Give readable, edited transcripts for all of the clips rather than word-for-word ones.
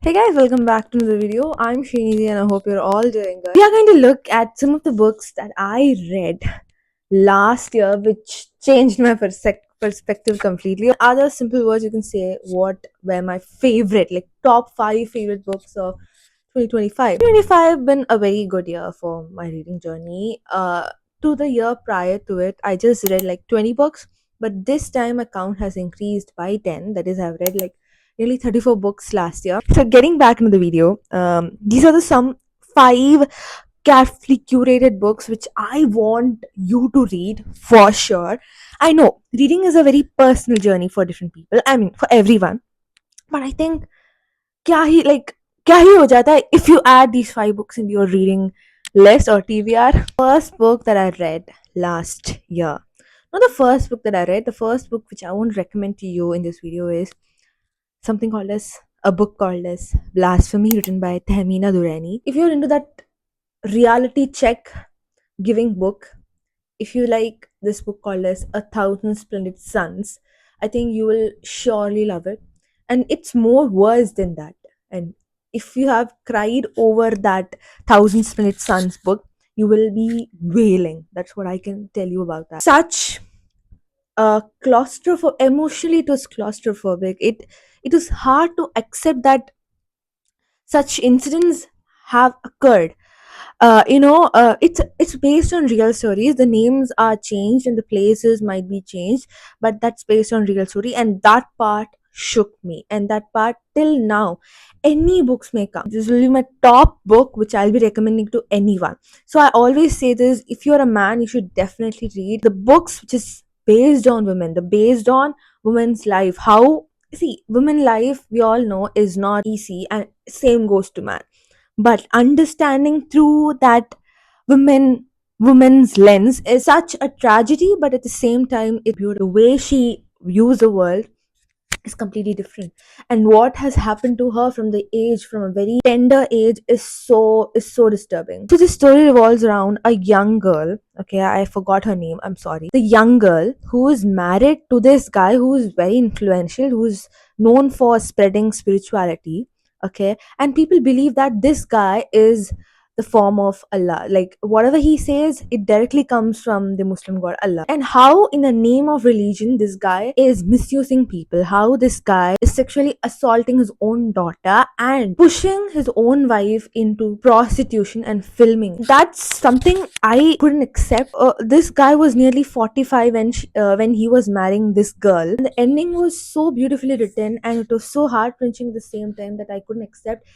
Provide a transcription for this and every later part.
Hey guys, welcome back to another video. I'm Srinidhi and I hope you're all doing good. We are going to look at some of the books that I read last year which changed my perspective completely. Other simple words you can say what were my favorite, like top 5 favorite books of 2025. 2025 been a very good year for my reading journey. To the year prior to it, I just read like 20 books, but this time my count has increased by 10. That is, I've read like nearly 34 books last year. So getting back into the video, these are the some 5 carefully curated books which I want you to read for sure. I know reading is a very personal journey for different people. I mean, for everyone. But I think क्या ही like क्या ही हो जाता है if you add these 5 books into your reading list or TBR. First book that I read last year. Not the first book that I read. The first book which I won't recommend to you in this video is something called as a book called as Blasphemy, written by Tehmina Durrani. If you're into that reality check giving book, if you like this book called as A Thousand Splendid Suns, I think you will surely love it. And it's more worse than that. And if you have cried over that Thousand Splendid Suns book, you will be wailing. That's what I can tell you about that. Such claustrophobic, emotionally it was claustrophobic. It was hard to accept that such incidents have occurred. It's based on real stories. The names are changed and the places might be changed, but that's based on real story, and that part shook me. And that part till now, any books may come. This will be my top book, which I'll be recommending to anyone. So I always say this: if you're a man, you should definitely read the books which is based on women, the based on women's life. How see women life we all know is not easy, and same goes to man, but understanding through that woman's lens is such a tragedy, but at the same time it's beautiful. The way she views the world is completely different, and what has happened to her from a very tender age is so disturbing. So this story revolves around a young girl. Okay, I forgot her name, I'm sorry. The young girl who is married to this guy who is very influential, who is known for spreading spirituality. Okay, and people believe that this guy is the form of Allah. Like whatever he says, it directly comes from the Muslim god Allah. And how, in the name of religion, this guy is misusing people, how this guy is sexually assaulting his own daughter and pushing his own wife into prostitution and filming. That's something I couldn't accept. This guy was nearly 45 when he was marrying this girl. And the ending was so beautifully written and it was so heart wrenching at the same time that I couldn't accept,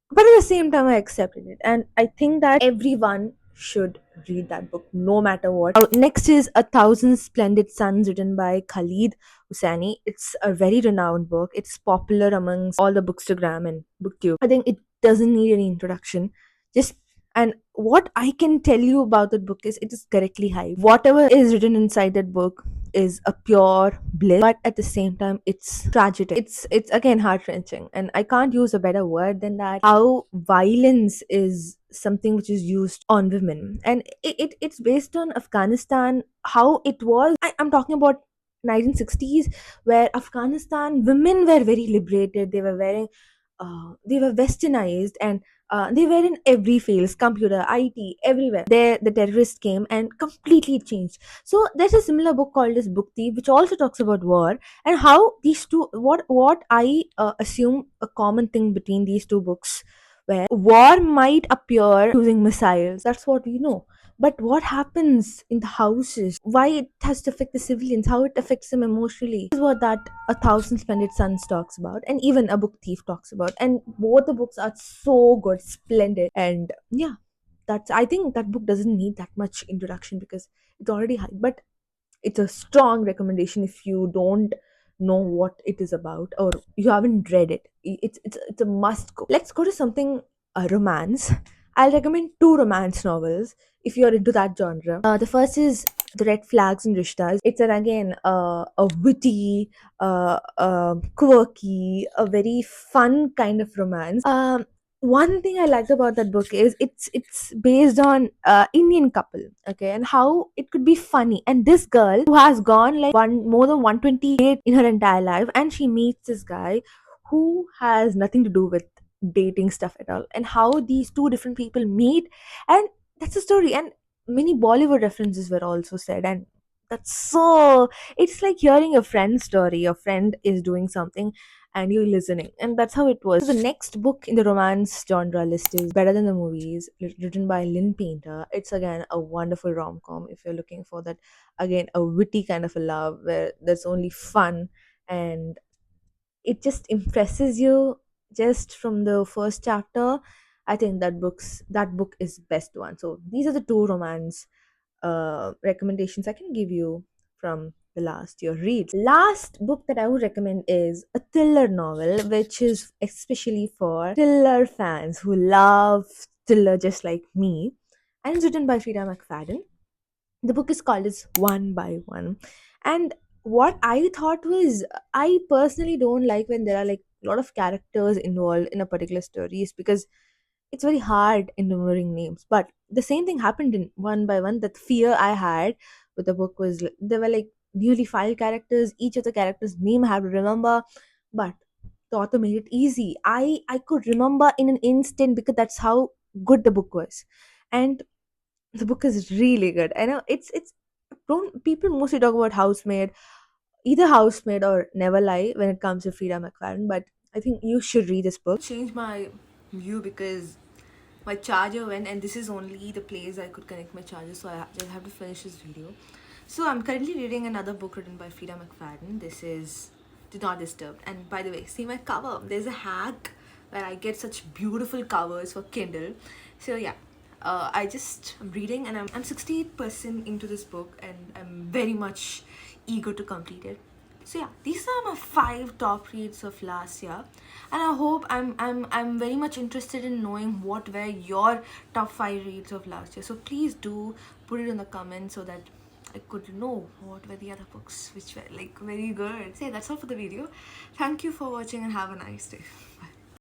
but at the same time I accepted it, and I think that everyone should read that book no matter what. Next is A Thousand Splendid Suns, written by Khalid Hosseini. It's a very renowned book. It's popular amongst all the bookstagram and booktube. I think it doesn't need any introduction. Just and what I can tell you about that book is it is correctly hyped. Whatever is written inside that book is a pure bliss, but at the same time it's tragic. It's again heart wrenching, and I can't use a better word than that. How violence is something which is used on women, and it's based on Afghanistan. How it was, I'm talking about 1960s, where Afghanistan women were very liberated. They were wearing they were westernized, and they were in every field, computer, IT, everywhere. There the terrorists came and completely changed. So there's a similar book called as Book Thief, which also talks about war and how these two, what I assume a common thing between these two books, where war might appear using missiles. That's what we know. But what happens in the houses? Why it has to affect the civilians? How it affects them emotionally? This is what that A Thousand Splendid Suns talks about, and even A Book Thief talks about. And both the books are so good, splendid, and yeah, that's. I think that book doesn't need that much introduction because it's already high. But it's a strong recommendation if you don't know what it is about or you haven't read it. It's a must go. Let's go to something romance. I'll recommend 2 romance novels if you're into that genre. The first is The Red Flags and Rishtas. It's an again a witty, quirky, a very fun kind of romance. One thing I liked about that book is it's based on Indian couple, okay, and how it could be funny. And this girl who has gone like one more than 120 dates in her entire life, and she meets this guy who has nothing to do with dating stuff at all, and how these two different people meet, and that's the story. And many Bollywood references were also said, and that's so, it's like hearing a friend's story. Your friend is doing something and you're listening, and that's how it was. So the next book in the romance genre list is Better Than the Movies, written by Lynn Painter. It's again a wonderful rom-com if you're looking for that, again a witty kind of a love where there's only fun, and it just impresses you just from the first chapter. I think that book is best one. So these are the two romance recommendations I can give you from the last year read. Last book that I would recommend is a thriller novel, which is especially for thriller fans who love thriller just like me, and it's written by Frida McFadden. The book is called as One by One. And what I thought was, I personally don't like when there are like a lot of characters involved in a particular story, is because it's very hard in remembering names. But the same thing happened in One by One. That fear I had with the book was there were like nearly five characters, each of the characters name I have to remember. But the author made it easy. I could remember in an instant because that's how good the book was. And the book is really good. I know it's don't people mostly talk about Housemaid, either Housemaid or Never Lie when it comes to Frida McFadden, but I think you should read this book. Change my view because my charger went, and this is only the place I could connect my charger, so I just have to finish this video. So I'm currently reading another book written by Frida McFadden. This is Do Not Disturb. And by the way, see my cover. There's a hack where I get such beautiful covers for Kindle. So yeah, I'm reading, and I'm 68% into this book, and I'm very much eager to complete it. So yeah, these are my five top reads of last year, and I hope I'm very much interested in knowing what were your top five reads of last year. So please do put it in the comments so that I could know what were the other books which were like very good. So yeah, that's all for the video. Thank you for watching and have a nice day. Bye.